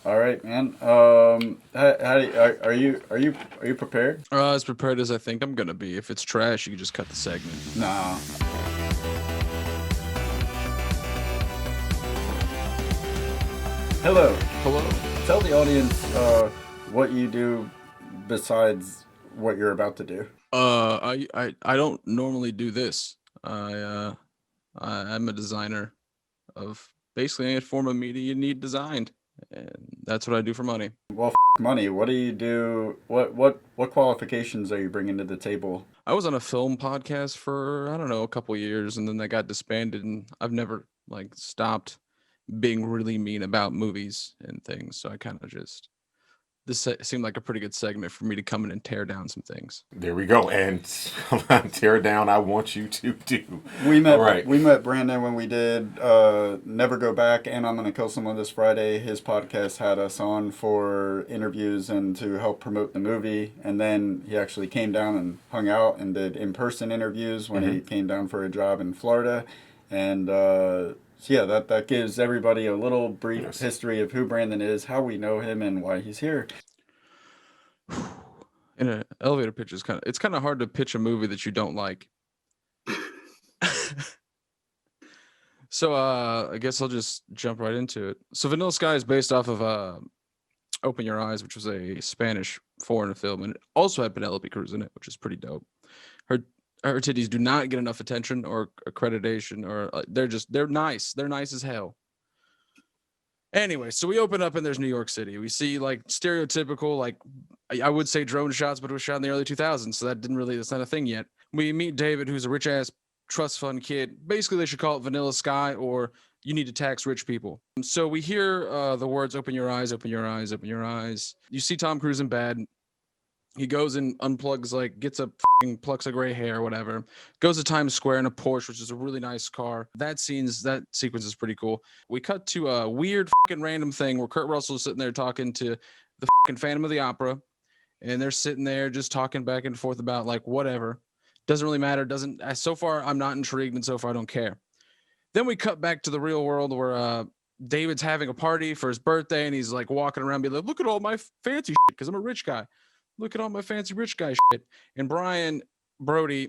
All right, man. Are you prepared? As prepared as I think I'm gonna be. If it's trash, you can just cut the segment. Nah. Hello. Hello. Tell the audience what you do besides what you're about to do. I don't normally do this. I'm a designer of basically any form of media you need designed, and that's what I do for money. Well, money. What do you do? What qualifications are you bringing to the table? I was on a film podcast for I don't know a couple years, and then they got disbanded, and I've never like stopped being really mean about movies and things. So I kind of just seemed like a pretty good segment for me to come in and tear down some things. There we go. And tear down, I want you to do. We All met right. we met Brandon when we did Never Go Back and I'm Gonna Kill Someone This Friday. His podcast had us on for interviews and to help promote the movie, and then he actually came down and hung out and did in-person interviews when he came down for a job in Florida. And so yeah, that gives everybody a little brief Yes. history of who Brandon is, how we know him, and why he's here. In an elevator pitch is kind of hard to pitch a movie that you don't like. So I guess I'll just jump right into it. So Vanilla Sky is based off of Open Your Eyes, which was a Spanish foreign film, and it also had Penelope Cruz in it, which is pretty dope. Her her titties do not get enough attention or accreditation, or they're nice. They're nice as hell. Anyway, so we open up and there's New York City. We see like stereotypical, like I would say drone shots, but it was shot in the early 2000s, so that's not a thing yet. We meet David, who's a rich ass trust fund kid. Basically, they should call it Vanilla Sky, or you need to tax rich people. So we hear the words "Open your eyes, open your eyes, open your eyes." You see Tom Cruise in bed. He goes and unplugs, like gets up, plucks a gray hair or whatever. Goes to Times Square in a Porsche, which is a really nice car. That sequence is pretty cool. We cut to a weird random thing where Kurt Russell's sitting there talking to the Phantom of the Opera, and they're sitting there just talking back and forth about like whatever. Doesn't really matter. Doesn't so far I'm not intrigued, and so far I don't care. Then we cut back to the real world where David's having a party for his birthday, and he's like walking around, being like, "Look at all my fancy shit," because I'm a rich guy. Look at all my fancy rich guy shit. And Brian Brody,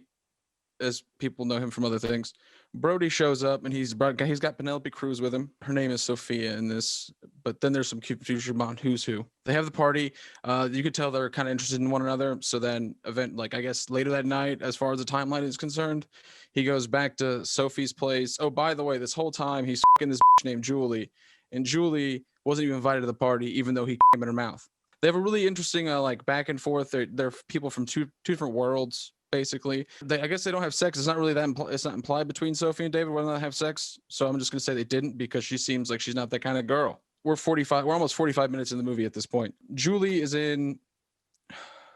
as people know him from other things, Brody shows up and he's got Penelope Cruz with him. Her name is Sophia in this, but then there's some confusion on who's who. They have the party. You could tell they're kind of interested in one another. So then, I guess later that night, as far as the timeline is concerned, he goes back to Sophie's place. Oh, by the way, this whole time he's fucking this bitch named Julie, and Julie wasn't even invited to the party, even though he came in her mouth. They have a really interesting like back and forth. They're people from two different worlds, basically. I guess they don't have sex. It's not really that it's not implied between Sophie and David whether or not they have sex. So I'm just gonna say they didn't, because she seems like she's not that kind of girl. We're almost 45 minutes in the movie at this point. Julie is in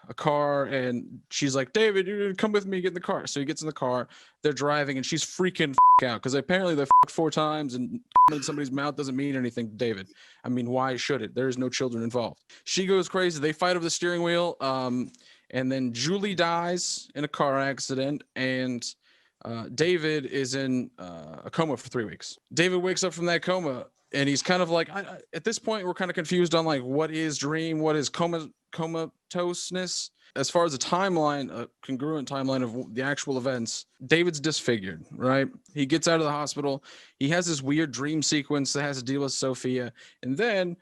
a car and she's like, "David, you come with me, get in the car." So he gets in the car, they're driving, and she's freaking out because apparently they four times, and in somebody's mouth doesn't mean anything to David. I mean, why should it? There's no children involved. She goes crazy. They fight over the steering wheel. And then Julie dies in a car accident, and David is in a coma for 3 weeks. David wakes up from that coma, and he's kind of like, at this point, we're kind of confused on like what is dream, what is comatoseness. As far as a timeline, a congruent timeline of the actual events, David's disfigured, right? He gets out of the hospital. He has this weird dream sequence that has to deal with Sophia, and then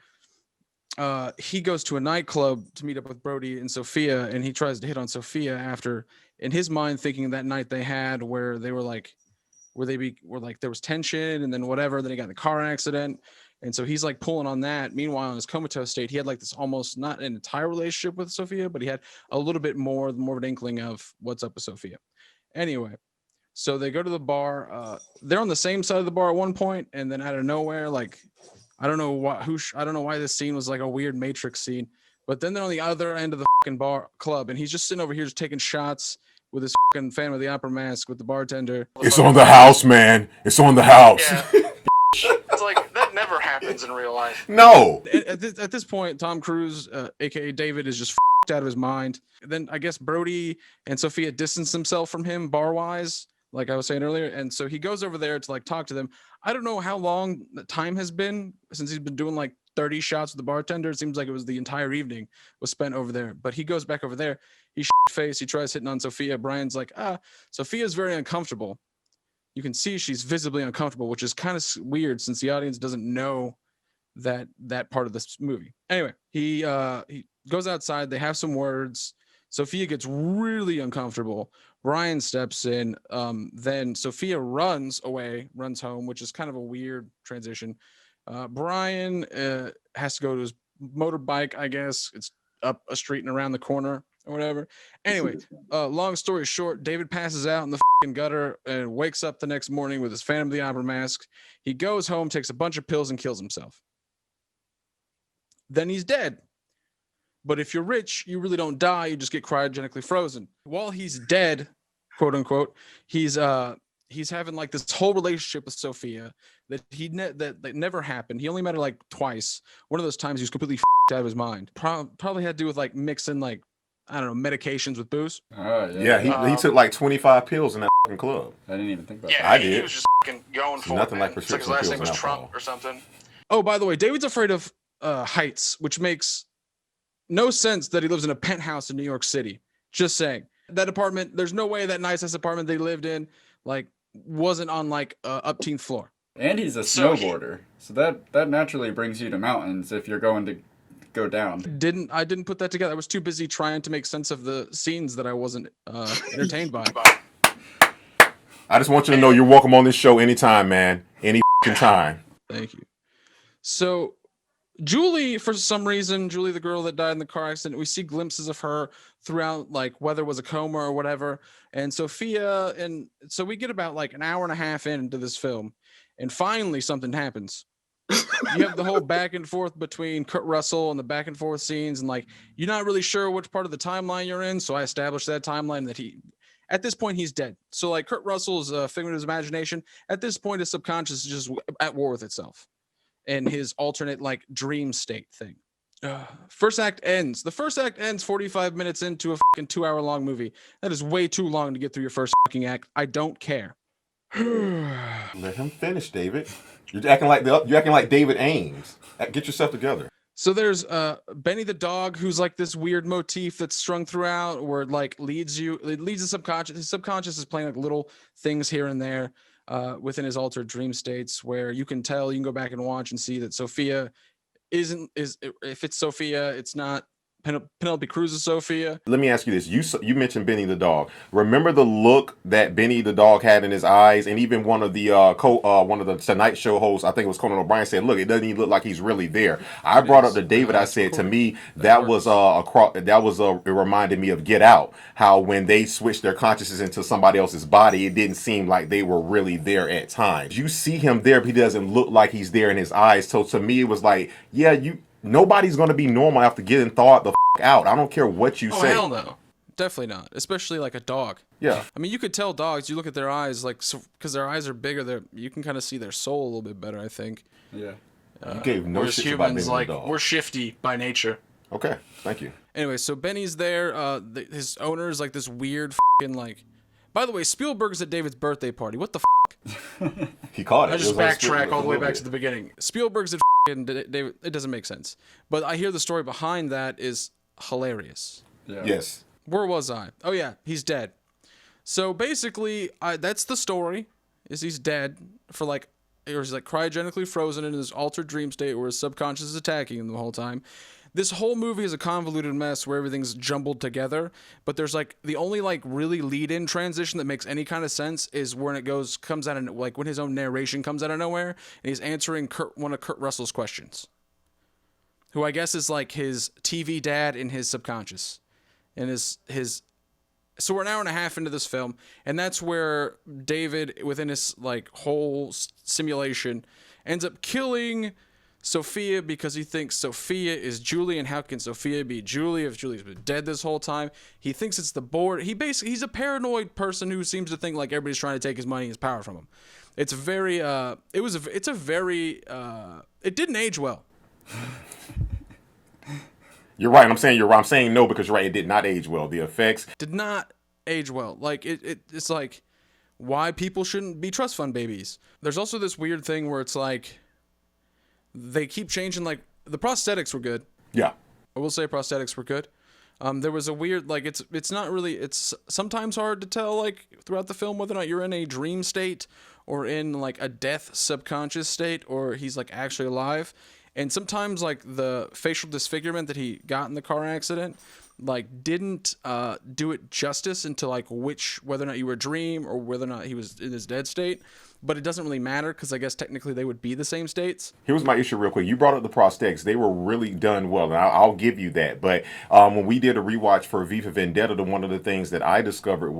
he goes to a nightclub to meet up with Brody and Sophia, and he tries to hit on Sophia after, in his mind, thinking that night they had where they were like, were like there was tension, and then whatever. Then he got in the car accident, and so he's like pulling on that. Meanwhile, in his comatose state, he had like this almost not an entire relationship with Sophia, but he had a little bit more of an inkling of what's up with Sophia. Anyway, so they go to the bar. They're on the same side of the bar at one point, and then out of nowhere, like I don't know I don't know why this scene was like a weird Matrix scene, but then they're on the other end of the fucking bar club, and he's just sitting over here just taking shots with his fucking Phantom of the Opera mask with the bartender. It's on the house, man. It's on the house. Yeah. It's like that never happens in real life. No. At this point, Tom Cruise, aka David, is just out of his mind. Then I guess Brody and Sophia distance themselves from him bar wise, like I was saying earlier, and so he goes over there to like talk to them. I don't know how long the time has been since he's been doing like 30 shots with the bartender. It seems like it was the entire evening was spent over there. But he goes back over there. He face. He tries hitting on Sophia. Brian's like, Sophia's very uncomfortable. You can see she's visibly uncomfortable, which is kind of weird since the audience doesn't know that part of this movie. Anyway, he goes outside. They have some words. Sophia gets really uncomfortable. Brian steps in. Then Sophia runs home, which is kind of a weird transition. Brian has to go to his motorbike, I guess. It's up a street and around the corner or whatever. Anyway, long story short, David passes out in the gutter and wakes up the next morning with his Phantom of the Opera mask. He goes home, takes a bunch of pills, and kills himself. Then he's dead. But if you're rich, you really don't die. You just get cryogenically frozen. While he's dead, quote unquote, he's having like this whole relationship with Sophia that that never happened. He only met her like twice. One of those times he was completely out of his mind. Probably had to do with like mixing like, I don't know, medications with booze. Yeah, he took like 25 pills in that club. I didn't even think about that. Yeah, I did. He was just going for nothing it. Like prescription it's like his pills last name was and Trump alcohol. or something. Oh, by the way, David's afraid of heights, which makes no sense that he lives in a penthouse in New York City. Just saying. That apartment, there's no way that nice-ass apartment they lived in, like, wasn't on, like, upteenth floor. And he's a snowboarder. So that naturally brings you to mountains if you're going to go down. I didn't put that together. I was too busy trying to make sense of the scenes that I wasn't entertained by. I just want you to know you're welcome on this show anytime, man. Any time. Thank you. So Julie, for some reason, Julie, the girl that died in the car accident, we see glimpses of her throughout, like whether it was a coma or whatever. And Sophia, and so we get about like an hour and a half into this film, and finally something happens. You have the whole back and forth between Kurt Russell and the back and forth scenes, and like you're not really sure which part of the timeline you're in. So I established that timeline that at this point he's dead. So like Kurt Russell's a figment of his imagination. At this point, his subconscious is just at war with itself. And his alternate like dream state thing. First act ends. The first act ends 45 minutes into a fucking 2-hour-long movie. That is way too long to get through your first fucking act. I don't care. Let him finish, David. You're acting like David Ames. Get yourself together. So there's Benny the dog, who's like this weird motif that's strung throughout, where it like leads the subconscious. His subconscious is playing like little things here and there. Within his altered dream states, where you can go back and watch and see that Sophia if it's Sophia, it's not Penelope Cruz's Sophia. Let me ask you this. You mentioned Benny the dog. Remember the look that Benny the dog had in his eyes? And even one of the one of the Tonight Show hosts, I think it was Conan O'Brien, said, look, it doesn't even look like he's really there. I brought up to David, I said, to me, it reminded me of Get Out. How when they switched their consciousness into somebody else's body, it didn't seem like they were really there at times. You see him there, but he doesn't look like he's there in his eyes. So to me, it was like, nobody's going to be normal after getting thawed the out. I don't care what you say. Oh, hell no. Definitely not. Especially like a dog. Yeah. I mean, you could tell dogs, you look at their eyes, like, because their eyes are bigger, you can kind of see their soul a little bit better, I think. Yeah. You gave no shit about Benny the dog. We're shifty by nature. Okay. Thank you. Anyway, so Benny's there. His owner's like this weird fucking like... By the way, Spielberg's at David's birthday party. What the He caught it. I just backtrack all the way back to the beginning. Spielberg's at David. It doesn't make sense. But I hear the story behind that is hilarious. Yeah. Yes. Where was I? Oh yeah, he's dead. So basically, that's the story. Is he's dead for like, or he's like cryogenically frozen in his altered dream state where his subconscious is attacking him the whole time. This whole movie is a convoluted mess where everything's jumbled together, but there's like the only like really lead-in transition that makes any kind of sense is when comes out of like when his own narration comes out of nowhere and he's answering one of Kurt Russell's questions, who I guess is like his TV dad in his subconscious, and so we're an hour and a half into this film, and that's where David, within his like whole simulation, ends up killing Sophia because he thinks Sophia is Julie, and how can Sophia be Julie if Julie's been dead this whole time? He thinks it's the board. He's a paranoid person who seems to think like everybody's trying to take his money and his power from him. It's very it didn't age well. You're right. I'm saying no because you're right. It did not age well. The effects did not age well. Like it's like why people shouldn't be trust fund babies. There's also this weird thing where it's like they keep changing like The prosthetics were good. Yeah. I will say prosthetics were good. There was a weird, like, it's not really, it's sometimes hard to tell, like, throughout the film whether or not you're in a dream state or in, like, a death subconscious state or he's, like, actually alive. And sometimes, like, the facial disfigurement that he got in the car accident, like, didn't do it justice into, like, whether or not you were a dream or whether or not he was in his dead state. But it doesn't really matter because I guess technically they would be the same states. Here's my issue real quick. You brought up the prosthetics. They were really done well, and I'll give you that. But when we did a rewatch for V for Vendetta, one of the things that I discovered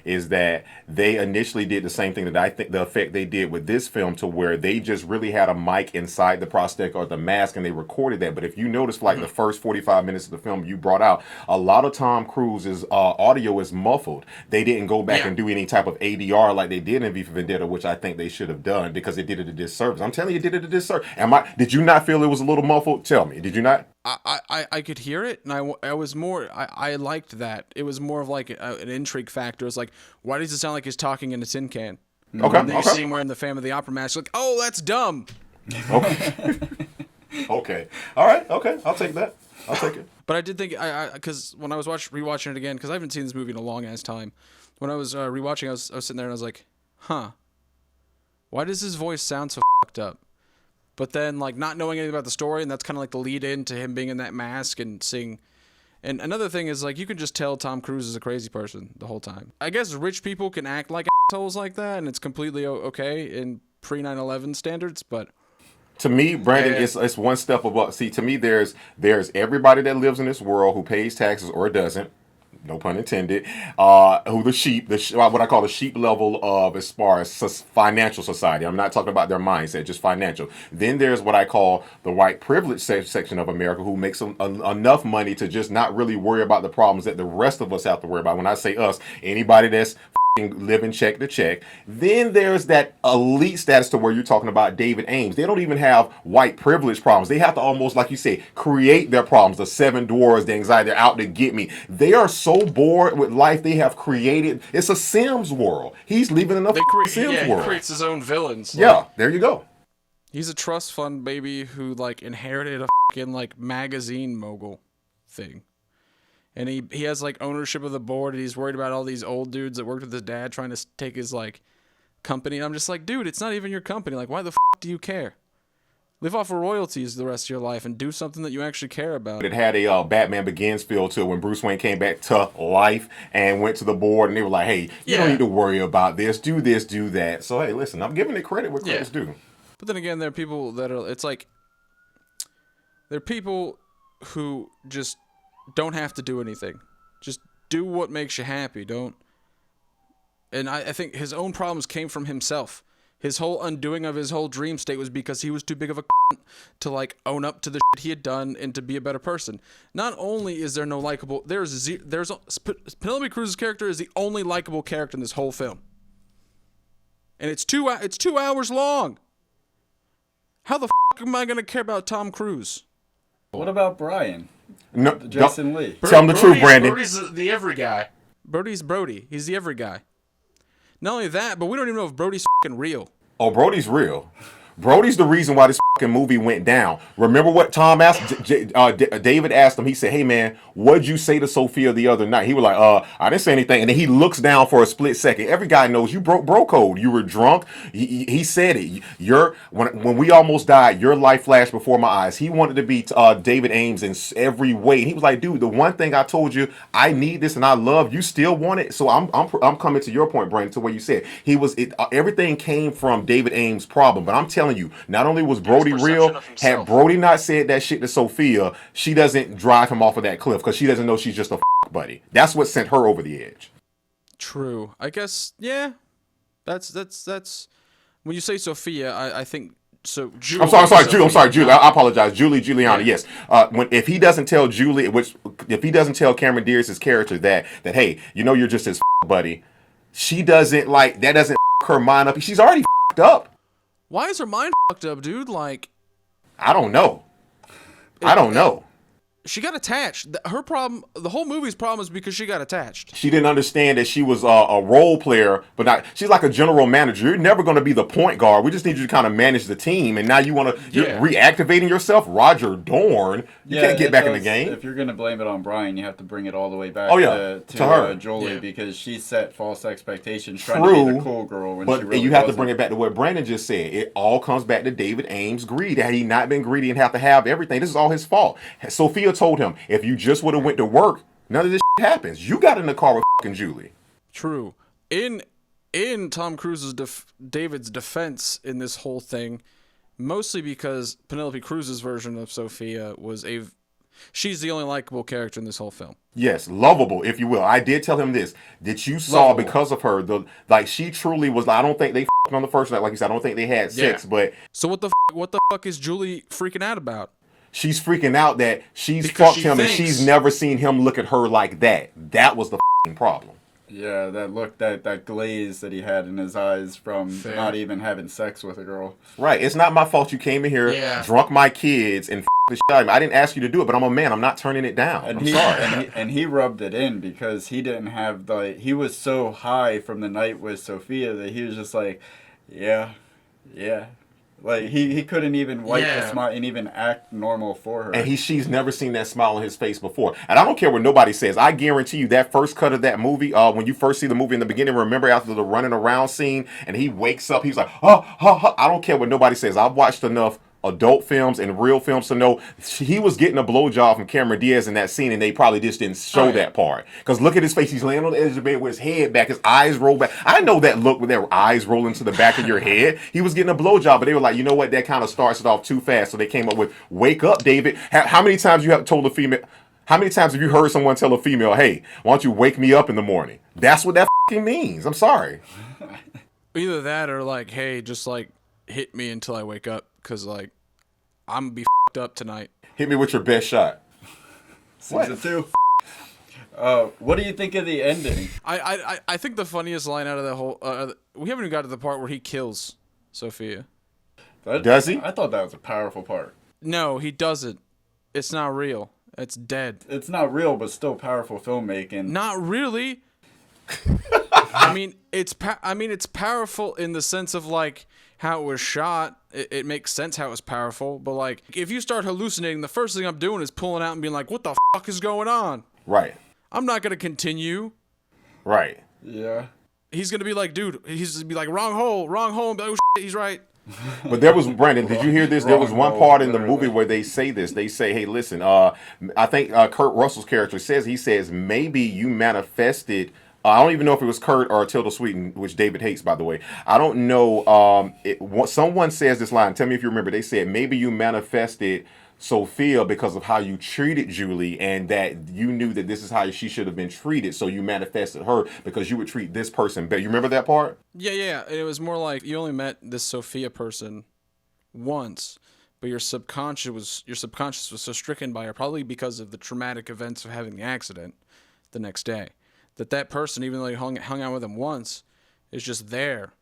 is that they initially did the same thing that I think the effect they did with this film to where they just really had a mic inside the prosthetic or the mask and they recorded that. But if you notice, for like the first 45 minutes of the film you brought out, a lot of Tom Cruise's audio is muffled. They didn't go back and do any type of ADR like they did in V for Vendetta, which I think they should have done because it did it a disservice. I'm telling you, it did it a disservice. Did you not feel it was a little muffled? Tell me, did you not? I could hear it, and I was more, I liked that. It was more of like an intrigue factor. It's like, why does it sound like he's talking in a tin can? Okay. And then you see him wearing the Phantom of the Opera mask. Like, oh, that's dumb. Okay. Okay. All right. Okay. I'll take that. I'll take it. But I did think, because when I was rewatching it again, because I haven't seen this movie in a long ass time. When I was rewatching, I was sitting there and I was like, huh. Why does his voice sound so fucked up? But then, like, not knowing anything about the story, and that's kind of like the lead in to him being in that mask and seeing. And another thing is, like, you can just tell Tom Cruise is a crazy person the whole time. I guess rich people can act like assholes like that, and it's completely okay in pre 9/11 standards, but. To me, Brandon, it's one step above. See, to me, there's everybody that lives in this world who pays taxes or doesn't. No pun intended. Who what I call the sheep level of as far as financial society. I'm not talking about their mindset, just financial. Then there's what I call the white privilege section of America, who makes enough money to just not really worry about the problems that the rest of us have to worry about. When I say us, anybody that's living check to check. Then there's that elite status to where you're talking about David Ames. They don't even have white privilege problems. They have to almost, like you say, create their problems. The seven dwarves, the anxiety, they're out to get me. They are so bored with life. They have created. It's a Sims world. He's living in a Sims world. He creates his own villains. Yeah, there you go. He's a trust fund baby who, like, inherited a fucking, like, magazine mogul thing. And he has, like, ownership of the board, and he's worried about all these old dudes that worked with his dad trying to take his, like, company. And I'm just like, dude, it's not even your company. Like, why the do you care? Live off of royalties the rest of your life and do something that you actually care about. It had a Batman Begins feel to it when Bruce Wayne came back to life and went to the board, and they were like, hey, you don't need to worry about this, do that. So, hey, listen, I'm giving it credit where credit's due. But then again, there are people that are, it's like, there are people who just don't have to do anything. Just do what makes you happy. Don't. And I think his own problems came from himself. His whole undoing of his whole dream state was because he was too big of a to, like, own up to the shit he had done and to be a better person. Not only is there no likable, Penelope Cruz's character is the only likable character in this whole film, and it's 2 hours long. How the am I gonna care about Tom Cruise? What about Brian? No, Jason Lee. Tell him the truth, Brandon. Brody's the every guy. Brody's Brody. He's the every guy. Not only that, but we don't even know if Brody's fucking real. Oh, Brody's real. Brody's the reason why this fucking movie went down. Remember what Tom asked? David asked him. He said, hey, man, what'd you say to Sophia the other night? He was like, I didn't say anything. And then he looks down for a split second. Every guy knows you broke bro code. You were drunk. He said it. When we almost died, your life flashed before my eyes. He wanted to be David Ames in every way. And he was like, dude, the one thing I told you, I need this and I love, you still want it. So I'm coming to your point, Brandon, to where you said everything came from David Ames' problem. But I'm telling you, not only was Brody real, had Brody not said that shit to Sophia, she doesn't drive him off of that cliff because she doesn't know she's just a buddy. That's what sent her over the edge. True. I guess, yeah. That's when you say Sophia, I think so. I'm sorry, Julie. I apologize, Julie Giuliani. Yes. If he doesn't tell if he doesn't tell Cameron Diaz's character that hey, you're just his buddy, she doesn't that doesn't her mind up. She's already up. Why is her mind fucked up, dude? Like, I don't know. She got attached. Her problem, the whole movie's problem, is because she got attached. She didn't understand that she was a role player, but not. She's like a general manager. You're never going to be the point guard. We just need you to kind of manage the team. And now you want to. You're reactivating yourself, Roger Dorn. You can't get back in the game. If you're going to blame it on Brian, you have to bring it all the way back. To her, Jolie, because she set false expectations, trying to be the cool girl. When but she really you have wasn't. to bring it back to what Brandon just said. It all comes back to David Ames' greed. Had he not been greedy and have to have everything, this is all his fault. Sophia told him, if you just would have went to work, none of this happens. You got in the car with fucking Julie. True. In Tom Cruise's David's defense in this whole thing, mostly because Penelope Cruz's version of Sophia she's the only likable character in this whole film. Yes, lovable, if you will. I did tell him this, that you saw lovable. Because of her, she truly was. I don't think they f***ed on the first night, like you said. I don't think they had sex, but so what the fuck is Julie freaking out about? She's freaking out that she's fucked him and she's never seen him look at her like that. That was the f***ing problem. Yeah, that look, that glaze that he had in his eyes from not even having sex with a girl. Right. It's not my fault you came in here, drunk my kids, and the shit out of me. I didn't ask you to do it, but I'm a man. I'm not turning it down. And I'm sorry. And he rubbed it in because he didn't have he was so high from the night with Sophia that he was just like, yeah. Like, he couldn't even wipe the smile and even act normal for her. And she's never seen that smile on his face before. And I don't care what nobody says. I guarantee you that first cut of that movie, when you first see the movie in the beginning, remember after the running around scene, and he wakes up, he's like, I don't care what nobody says. I've watched enough adult films and real films to know he was getting a blowjob from Cameron Diaz in that scene, and they probably just didn't show that part. Because look at his face. He's laying on the edge of the bed with his head back, his eyes roll back. I know that look with their eyes rolling to the back of your head. He was getting a blowjob, but they were like, you know what? That kind of starts it off too fast. So they came up with, wake up, David. How many times you have told a female, how many times have you heard someone tell a female, hey, why don't you wake me up in the morning? That's what that fucking means. I'm sorry. Either that or like, hey, just like hit me until I wake up, because like, I'm gonna be f***ed up tonight. Hit me with your best shot. Season 2. What do you think of the ending? I think the funniest line out of the whole... we haven't even got to the part where he kills Sophia. Does he? I thought that was a powerful part. No, he doesn't. It's not real. It's dead. It's not real, but still powerful filmmaking. Not really. I mean, it's powerful in the sense of like how it was shot. It makes sense how it was powerful, but like if you start hallucinating, the first thing I'm doing is pulling out and being like, "What the fuck is going on?" Right. I'm not gonna continue. Right. Yeah. He's gonna be like, dude. He's gonna be like, wrong hole. And be like, oh shit, he's right. But there was, Brandon, did you hear this? There was one part in the movie where they say this. They say, hey, listen, I think Kurt Russell's character says, maybe you manifested. I don't even know if it was Kurt or Tilda Swinton, which David hates, by the way. I don't know. Someone says this line. Tell me if you remember. They said, maybe you manifested Sophia because of how you treated Julie, and that you knew that this is how she should have been treated. So you manifested her because you would treat this person better. You remember that part? Yeah. And it was more like you only met this Sophia person once, but your subconscious was so stricken by her, probably because of the traumatic events of having the accident the next day, that person, even though you hung out with him once, is just there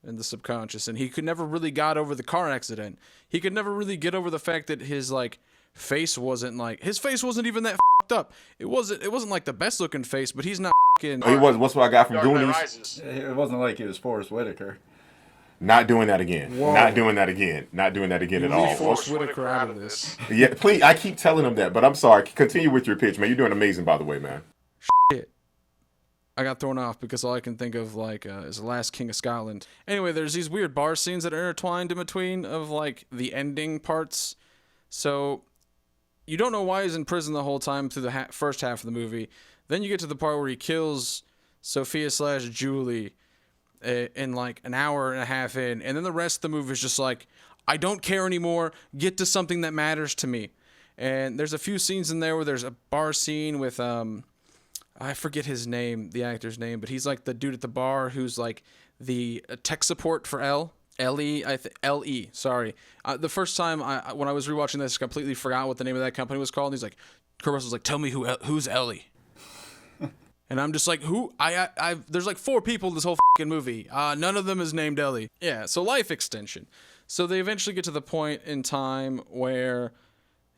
in the subconscious. And he could never really got over the car accident. He could never really get over the fact that his like face wasn't even that fucked up. It wasn't like the best looking face, but he's not fucking. He was. What's what I got from Goonies? It wasn't like he was Forrest Whitaker. Not doing that again. Whoa. Not doing that again at all. Forrest Whitaker out of this. Yeah, please. I keep telling him that, but I'm sorry. Continue with your pitch, man. You're doing amazing, by the way, man. Shit. I got thrown off because all I can think of like is The Last King of Scotland. Anyway, there's these weird bar scenes that are intertwined in between of like the ending parts. So you don't know why he's in prison the whole time through the first half of the movie. Then you get to the part where he kills Sophia / Julie in like an hour and a half in, and then the rest of the movie is just like, I don't care anymore. Get to something that matters to me. And there's a few scenes in there where there's a bar scene with I forget his name, the actor's name, but he's like the dude at the bar who's like the tech support for L.E. Sorry. The first time when I was rewatching this, I completely forgot what the name of that company was called. And he's like, Kurt Russell's like, tell me who's Ellie. And I'm just like, who? There's like 4 people in this whole fucking movie. None of them is named Ellie. Yeah, so life extension. So they eventually get to the point in time where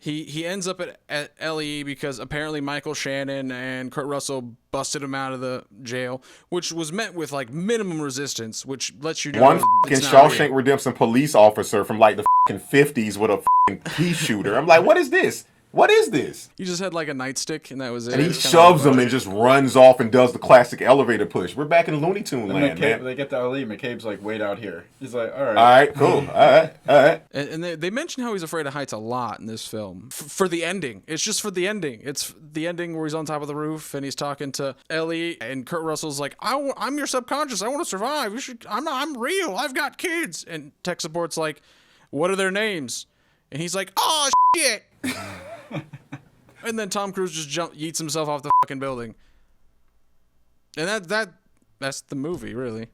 He ends up at LE because apparently Michael Shannon and Kurt Russell busted him out of the jail, which was met with like minimum resistance, which lets you know One fucking it's not Shawshank real. Redemption police officer from like the fucking 50s with a fucking pea shooter. I'm like, what is this? What is this? He just had like a nightstick and that was it. And he It's kinda shoves like, him and just runs off and does the classic elevator push. We're back in Looney Tune And land, man. they get to Ali. McCabe's like, wait out here. He's like, all right. All right, cool. All right. And they mention how he's afraid of heights a lot in this film. For the ending. It's just for the ending. It's the ending where he's on top of the roof and he's talking to Ellie and Kurt Russell's like, I'm your subconscious. I want to survive. I'm real. I've got kids. And tech support's like, what are their names? And he's like, oh, shit. And then Tom Cruise just yeets himself off the fucking building. And that's the movie, really.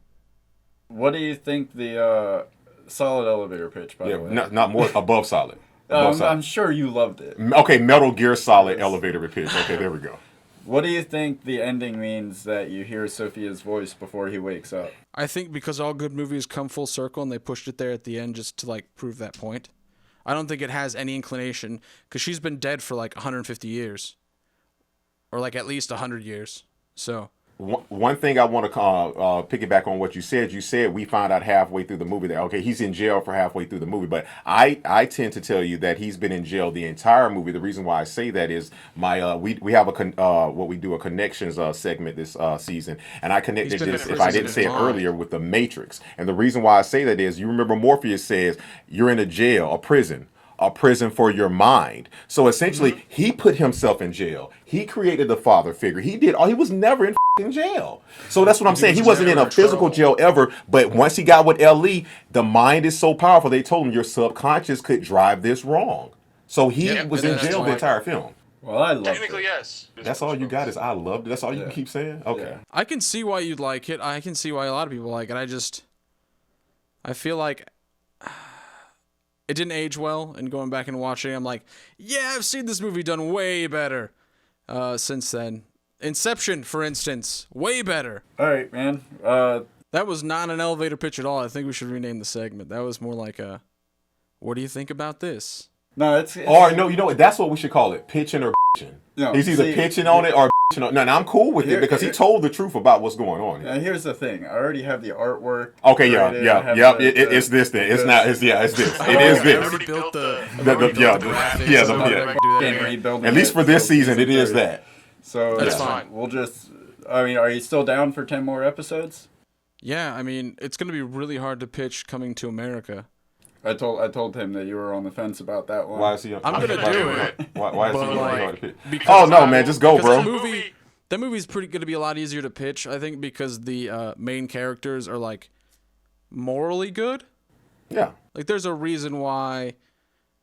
What do you think the solid elevator pitch, by the way? Not more above solid. Above solid. I'm sure you loved it. Okay, Metal Gear Solid elevator pitch. Okay, there we go. What do you think the ending means that you hear Sophia's voice before he wakes up? I think because all good movies come full circle and they pushed it there at the end just to like prove that point. I don't think it has any inclination because she's been dead for like 150 years or like at least 100 years. So One thing I want to piggyback on what you said. You said we found out halfway through the movie that, okay, he's in jail for halfway through the movie. But I tend to tell you that he's been in jail the entire movie. The reason why I say that is we have a connections segment this season. And I connected this, if I didn't say it earlier, with the Matrix. And the reason why I say that is, you remember Morpheus says, you're in a jail, a prison for your mind. So essentially, he put himself in jail. He created the father figure. He was never in jail. So that's what I'm saying. He wasn't in a physical jail ever, but once he got with LE, the mind is so powerful. They told him your subconscious could drive this wrong. So he was in jail the entire film. Well, I loved Technically, it. yes. That's all you got is I loved it. That's all you can keep saying? Okay. Yeah. I can see why you'd like it. I can see why a lot of people like it. I feel like it didn't age well, and going back and watching it, I'm like, yeah, I've seen this movie done way better since then. Inception, for instance, way better. All right, man. That was not an elevator pitch at all. I think we should rename the segment. That was more like a, what do you think about this? No, it's Or no, you know what? That's what we should call it. Pitching or bitching. No, He's either pitching on it or bitching on it. No, I'm cool with it because he told the truth about what's going on here. Here's the thing. I already have the artwork. Okay, created. it's this thing. It's this. It is this. already built the Can't rebuild At least for this season, it is 30. that. So That's fine. We'll just. I mean, are you still down for 10 more episodes? Yeah, I mean, it's going to be really hard to pitch Coming to America. I told him that you were on the fence about that one. Why is he? I'm going to do it. Why is he But, hard to like, pitch? because Oh no, man, just go, Because bro. that movie's pretty going to be a lot easier to pitch, I think, because the main characters are, like, morally good. Yeah. Like, there's a reason why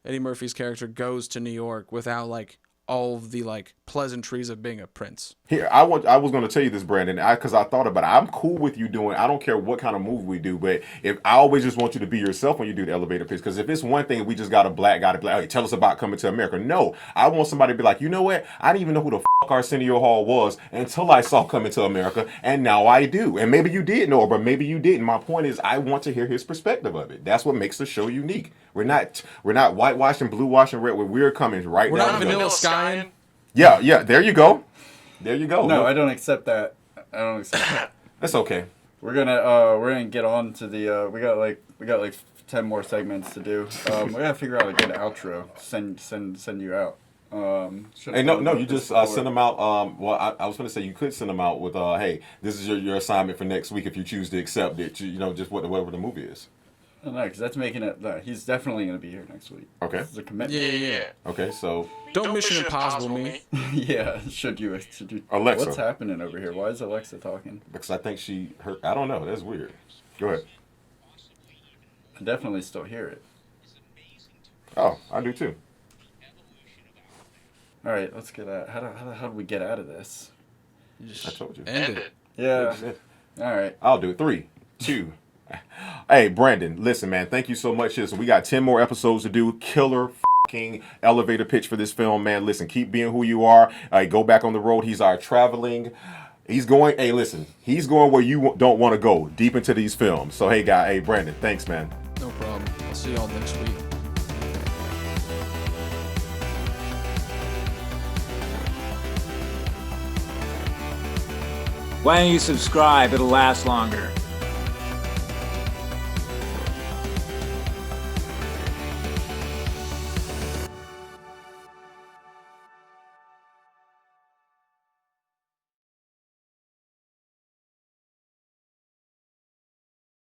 Eddie Murphy's character goes to New York without, like, all of the, like, pleasantries of being a prince. Here, I was going to tell you this, Brandon, because I thought about it. I'm cool with you doing. I don't care what kind of movie we do, but if I always just want you to be yourself when you do the elevator pitch. Because if it's one thing, we just got a black guy to be like, hey, tell us about Coming to America. No, I want somebody to be like, you know what? I didn't even know who the fuck Arsenio Hall was until I saw Coming to America, and now I do. And maybe you did know, but maybe you didn't. My point is, I want to hear his perspective of it. That's what makes the show unique. We're not whitewashing, blue washing, red. We're coming right We're down not the middle. vanilla skying. Yeah. There you go. No, I don't accept that. I don't accept that. That's okay. We're gonna get on to the we got like 10 more segments to do. We gotta figure out a good outro. Send you out. Hey, no, you just send them out. Well, I was going to say you could send them out with, hey, this is your assignment for next week if you choose to accept it. You know, just whatever the movie is. No, because that's making it. No, he's definitely gonna be here next week. Okay. This is a commitment. Yeah. Okay, so Don't Mission Impossible me. Yeah. Should you? Alexa. What's happening over here? Why is Alexa talking? because I think I don't know. That's weird. Go ahead. I definitely still hear it. Oh, I do too. All right, let's get out. How do we get out of this? I told you. End it. Yeah. All right. I'll do it. 3, 2. Hey, Brandon, listen, man. Thank you so much. Listen, we got 10 more episodes to do. Killer fucking elevator pitch for this film, man. Listen, keep being who you are. Go back on the road. He's our traveling. He's going. Hey, listen. He's going where you don't want to go, deep into these films. So, hey, Brandon, thanks, man. No problem. I'll see y'all next week. Why don't you subscribe? It'll last longer.